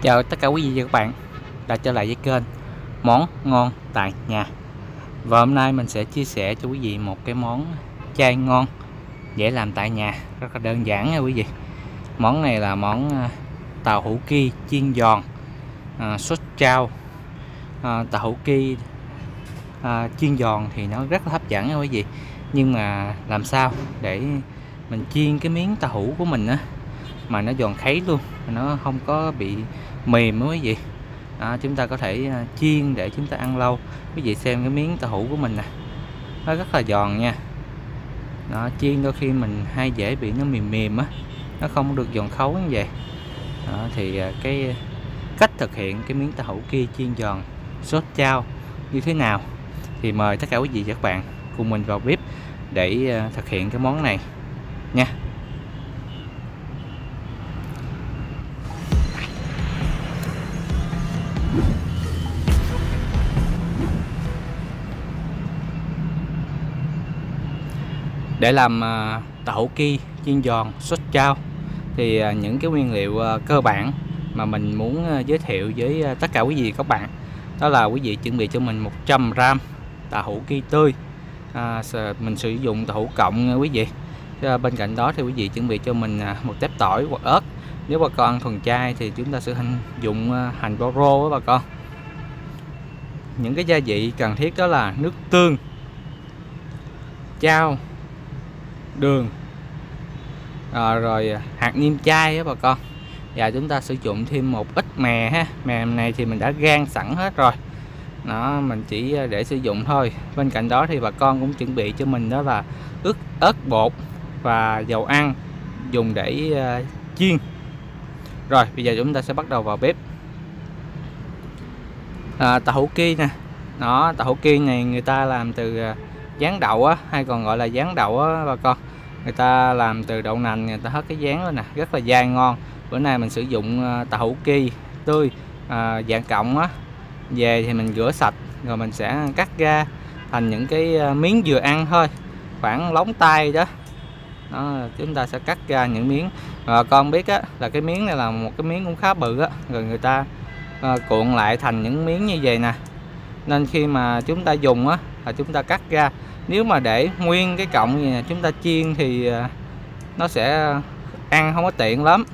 Chào tất cả quý vị và các bạn đã trở lại với kênh Món Ngon Tại Nhà. Và hôm nay mình sẽ chia sẻ cho quý vị một cái món chay ngon, dễ làm tại nhà, rất là đơn giản nha quý vị. Món này là món tàu hũ ki chiên giòn, sốt chao. Tàu hũ ki chiên giòn thì nó rất là hấp dẫn nha quý vị. Nhưng mà làm sao để mình chiên cái miếng tàu hũ của mình á mà nó giòn kháy luôn, nó không có bị mềm quý vị. Chúng ta có thể chiên để chúng ta ăn lâu. Quý vị xem cái miếng tàu hũ của mình nè, nó rất là giòn nha. Chiên đôi khi mình hay dễ bị nó mềm mềm á, nó không được giòn khấu như vậy. Thì cái cách thực hiện cái miếng tàu hũ kia chiên giòn sốt chao như thế nào thì mời tất cả quý vị và các bạn cùng mình vào bếp để thực hiện cái món này nha. Để làm tàu hũ ki chiên giòn sốt chao thì những cái nguyên liệu cơ bản mà mình muốn giới thiệu với tất cả quý vị các bạn, đó là quý vị chuẩn bị cho mình 100g tàu hũ ki tươi. Mình sử dụng tàu hũ cộng quý vị. Bên cạnh đó thì quý vị chuẩn bị cho mình một tép tỏi hoặc ớt. Nếu bà con ăn thuần chay thì chúng ta sẽ dùng hành bao rô với bà con. Những cái gia vị cần thiết đó là nước tương, chao, đường, rồi hạt nêm chay đó bà con. Và chúng ta sử dụng thêm một ít mè ha. Mè này thì mình đã rang sẵn hết rồi, mình chỉ để sử dụng thôi. Bên cạnh đó thì bà con cũng chuẩn bị cho mình đó là ớt bột và dầu ăn dùng để chiên. Rồi bây giờ chúng ta sẽ bắt đầu vào bếp. Tàu hũ ki nè, tàu hũ ki này người ta làm từ dán đậu á, hay còn gọi là dán đậu á bà con. Người ta làm từ đậu nành, người ta hất cái dán lên nè, rất là dai ngon. Bữa nay mình sử dụng tàu hũ ki tươi dạng cộng á. Về thì mình rửa sạch rồi mình sẽ cắt ra thành những cái miếng vừa ăn thôi, khoảng lóng tay đó. Chúng ta sẽ cắt ra những miếng. Con biết á, là cái miếng này là một cái miếng cũng khá bự á, rồi người ta cuộn lại thành những miếng như vậy nè. Nên khi mà chúng ta dùng á là chúng ta cắt ra. Nếu mà để nguyên cái cọng gì nè, chúng ta chiên thì nó sẽ ăn không có tiện lắm.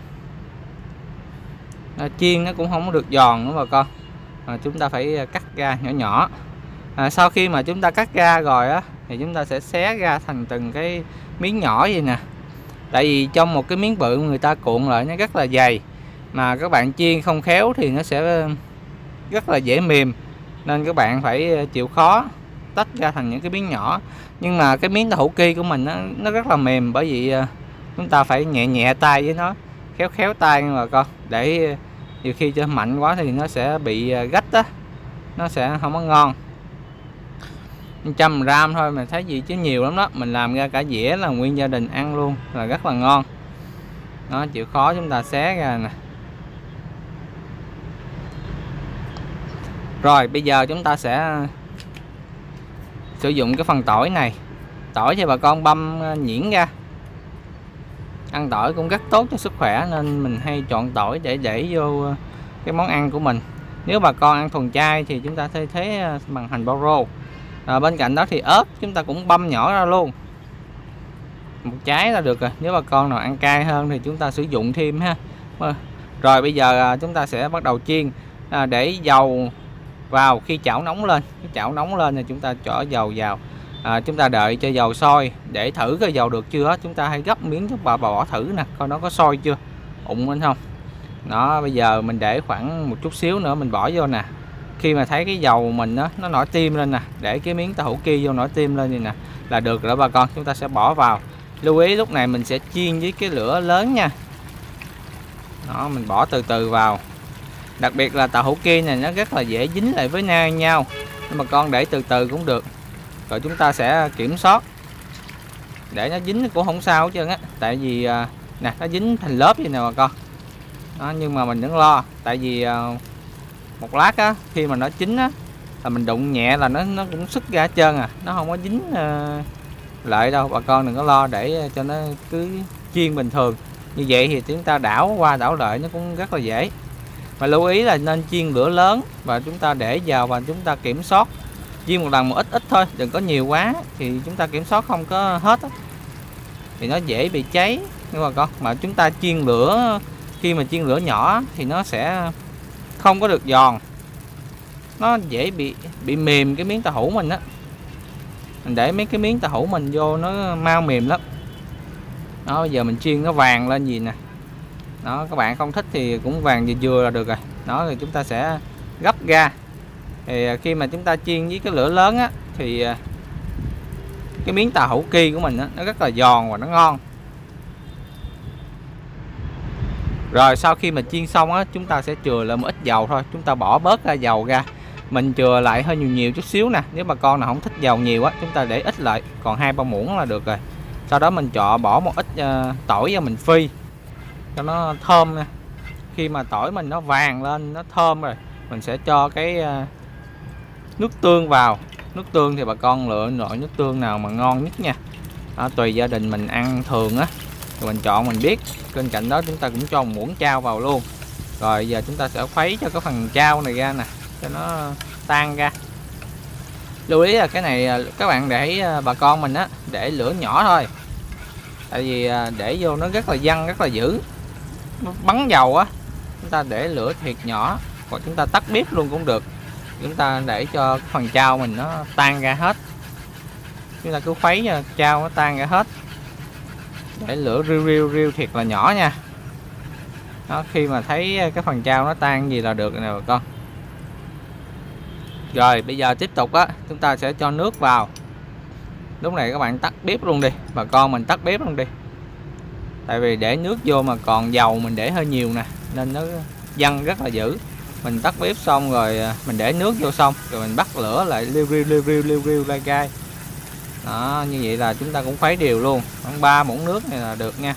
Chiên nó cũng không có được giòn nữa bà con. Chúng ta phải cắt ra nhỏ nhỏ. Sau khi mà chúng ta cắt ra rồi á thì chúng ta sẽ xé ra thành từng cái miếng nhỏ vậy nè. Tại vì trong một cái miếng bự người ta cuộn lại nó rất là dày, mà các bạn chiên không khéo thì nó sẽ rất là dễ mềm. Nên các bạn phải chịu khó tách ra thành những cái miếng nhỏ. Nhưng mà cái miếng tàu hũ ki của mình nó rất là mềm, bởi vì chúng ta phải nhẹ nhẹ tay với nó, khéo khéo tay mà con, để nhiều khi cho mạnh quá thì nó sẽ bị gách á, nó sẽ không có ngon. 100g thôi mà thấy gì chứ nhiều lắm đó, mình làm ra cả dĩa là nguyên gia đình ăn luôn, là rất là ngon. Chịu khó chúng ta xé ra nè. Rồi bây giờ chúng ta sẽ sử dụng cái phần tỏi này. Tỏi cho bà con băm nhuyễn ra. Ăn tỏi cũng rất tốt cho sức khỏe, nên mình hay chọn tỏi để vô cái món ăn của mình. Nếu bà con ăn thuần chay thì chúng ta thay thế bằng hành bao rô. Bên cạnh đó thì ớt chúng ta cũng băm nhỏ ra luôn, một trái là được rồi. Nếu bà con nào ăn cay hơn thì chúng ta sử dụng thêm ha. Rồi bây giờ chúng ta sẽ bắt đầu chiên. Để dầu vào khi chảo nóng lên. Cái chảo nóng lên thì chúng ta cho dầu vào. Chúng ta đợi cho dầu sôi để thử coi dầu được chưa. Chúng ta hay gấp miếng cho bà bỏ thử nè, coi nó có sôi chưa, ụng lên không. Bây giờ mình để khoảng một chút xíu nữa mình bỏ vô nè. Khi mà thấy cái dầu mình nó nổi tim lên nè, để cái miếng tàu hũ ki vô nổi tim lên thì nè là được rồi bà con. Chúng ta sẽ bỏ vào. Lưu ý lúc này mình sẽ chiên với cái lửa lớn nha. Mình bỏ từ từ vào. Đặc biệt là tàu hũ ki này nó rất là dễ dính lại với nhau, nhưng mà con để từ từ cũng được. Rồi chúng ta sẽ kiểm soát để nó dính cũng không sao hết trơn á. Tại vì nè, nó dính thành lớp vậy nè bà con. Nhưng mà mình đừng lo, tại vì một lát á, khi mà nó chín á là mình đụng nhẹ là nó cũng sức ra hết trơn à, nó không có dính lại đâu. Bà con đừng có lo, để cho nó cứ chiên bình thường. Như vậy thì chúng ta đảo qua đảo lại nó cũng rất là dễ. Và lưu ý là nên chiên lửa lớn và chúng ta để vào và chúng ta kiểm soát chiên một lần một ít ít thôi, đừng có nhiều quá thì chúng ta kiểm soát không có hết á, thì nó dễ bị cháy đúng không con. Mà chúng ta chiên lửa, khi mà chiên lửa nhỏ thì nó sẽ không có được giòn, nó dễ bị mềm cái miếng tàu hũ mình á. Mình để mấy cái miếng tàu hũ mình vô nó mau mềm lắm. Đó, bây giờ mình chiên nó vàng lên gì nè. Đó, các bạn không thích thì cũng vàng vừa vừa là được rồi. Đó, rồi chúng ta sẽ gấp ra. Thì khi mà chúng ta chiên với cái lửa lớn á thì cái miếng tàu hũ ki của mình á, nó rất là giòn và nó ngon. Rồi sau khi mà chiên xong á, chúng ta sẽ chừa lại một ít dầu thôi, chúng ta bỏ bớt ra dầu ra. Mình chừa lại hơi nhiều chút xíu nè, nếu mà con nào không thích dầu nhiều á, chúng ta để ít lại, còn 2-3 muỗng là được rồi. Sau đó mình bỏ một ít tỏi và mình phi cho nó thơm nè. Khi mà tỏi mình nó vàng lên, nó thơm rồi, mình sẽ cho cái nước tương vào. Nước tương thì bà con lựa loại nước tương nào mà ngon nhất nha. Đó, tùy gia đình mình ăn thường á, rồi mình chọn mình biết. Bên cạnh đó chúng ta cũng cho một muỗng chao vào luôn. Rồi giờ chúng ta sẽ khuấy cho cái phần chao này ra nè, cho nó tan ra. Lưu ý là cái này các bạn để bà con mình á, để lửa nhỏ thôi. Tại vì để vô nó rất là văng, rất là dữ, nó bắn dầu á. Chúng ta để lửa thiệt nhỏ, hoặc chúng ta tắt bếp luôn cũng được. Chúng ta để cho phần chao mình nó tan ra hết. Chúng ta cứ khuấy cho chao nó tan ra hết. Để lửa riu thiệt là nhỏ nha. Đó, khi mà thấy cái phần chao nó tan gì là được nè bà con. Rồi bây giờ tiếp tục á, chúng ta sẽ cho nước vào. Lúc này các bạn tắt bếp luôn đi, bà con mình tắt bếp luôn đi. Tại vì để nước vô mà còn dầu mình để hơi nhiều nè, nên nó văng rất là dữ. Mình tắt bếp xong rồi mình để nước vô xong, rồi mình bắt lửa lại liu riu lai gai. Đó, như vậy là chúng ta cũng khuấy đều luôn, khoảng 3 muỗng nước này là được nha.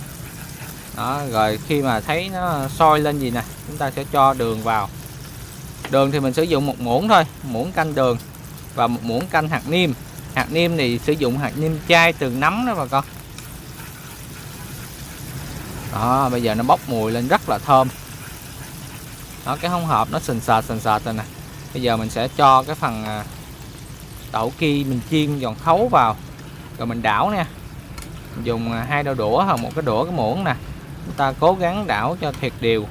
Đó, rồi khi mà thấy nó sôi lên gì nè, chúng ta sẽ cho đường vào. Đường thì mình sử dụng 1 muỗng thôi, 1 muỗng canh đường và 1 muỗng canh hạt nêm. Hạt nêm thì sử dụng hạt nêm chai từ nấm đó bà con. Đó, bây giờ nó bốc mùi lên rất là thơm. Đó, cái hỗn hợp nó sền sệt rồi nè. Bây giờ mình sẽ cho cái phần tàu ki mình chiên giòn khấu vào, rồi mình đảo nha. Mình dùng 2 đôi đũa hoặc một cái đũa cái muỗng nè. Chúng ta cố gắng đảo cho thiệt đều,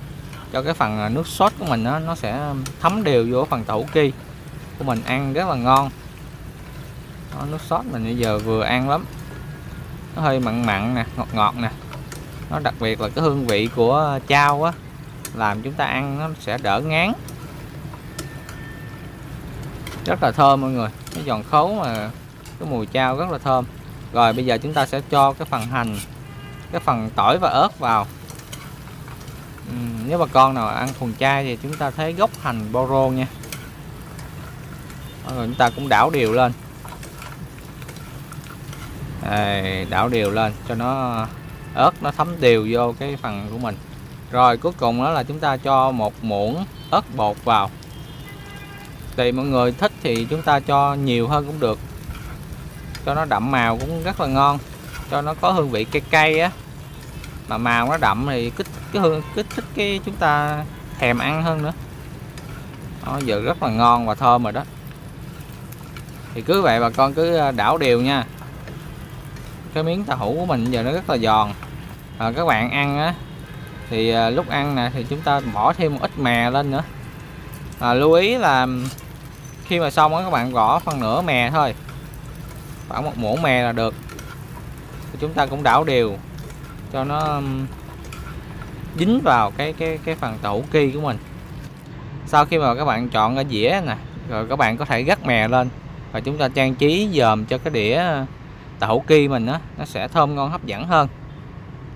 cho cái phần nước sốt của mình nó sẽ thấm đều vô phần tàu ki của mình, ăn rất là ngon. Đó, nước sốt mình bây giờ vừa ăn lắm, nó hơi mặn mặn nè, ngọt ngọt nè. Nó đặc biệt là cái hương vị của chao á, làm chúng ta ăn nó sẽ đỡ ngán, rất là thơm mọi người. Cái giòn khấu mà cái mùi chao rất là thơm. Rồi bây giờ chúng ta sẽ cho cái phần hành, cái phần tỏi và ớt vào. Nếu bà con nào ăn thuần chay thì chúng ta thấy gốc hành boro nha. Rồi chúng ta cũng đảo đều lên. Đây, đảo đều lên cho nó ớt nó thấm đều vô cái phần của mình. Rồi cuối cùng đó là chúng ta cho 1 muỗng ớt bột vào. Tùy mọi người thích thì chúng ta cho nhiều hơn cũng được, cho nó đậm màu cũng rất là ngon, cho nó có hương vị cay cay á, mà màu nó đậm thì kích thích cái chúng ta thèm ăn hơn nữa. Đó, giờ rất là ngon và thơm rồi đó. Thì cứ vậy bà con cứ đảo đều nha. Cái miếng tàu hũ của mình giờ nó rất là giòn. Các bạn ăn á thì lúc ăn nè thì chúng ta bỏ thêm một ít mè lên nữa. Lưu ý là khi mà xong á, các bạn bỏ phân nửa mè thôi, khoảng 1 muỗng mè là được. Chúng ta cũng đảo đều cho nó dính vào cái phần tàu hũ ki của mình. Sau khi mà các bạn chọn cái dĩa nè, rồi các bạn có thể gắt mè lên và chúng ta trang trí dòm cho cái đĩa tàu hũ ki mình á, nó sẽ thơm ngon hấp dẫn hơn.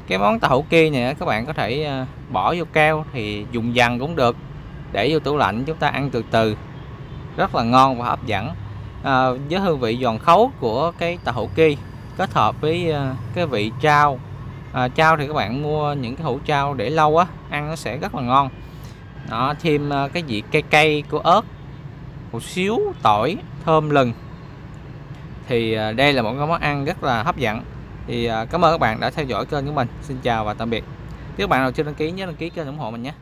Cái món tàu hũ ki này các bạn có thể bỏ vô keo thì dùng dần cũng được, để vô tủ lạnh chúng ta ăn từ từ, rất là ngon và hấp dẫn. Với hương vị giòn khấu của cái tàu hũ ki kết hợp với cái vị chao. Chao thì các bạn mua những cái hũ chao để lâu á, ăn nó sẽ rất là ngon. Đó, thêm cái vị cay cay của ớt, một xíu tỏi thơm lừng, thì đây là một cái món ăn rất là hấp dẫn. Thì cảm ơn các bạn đã theo dõi kênh của mình. Xin chào và tạm biệt. Nếu các bạn nào chưa đăng ký nhớ đăng ký kênh ủng hộ mình nhé.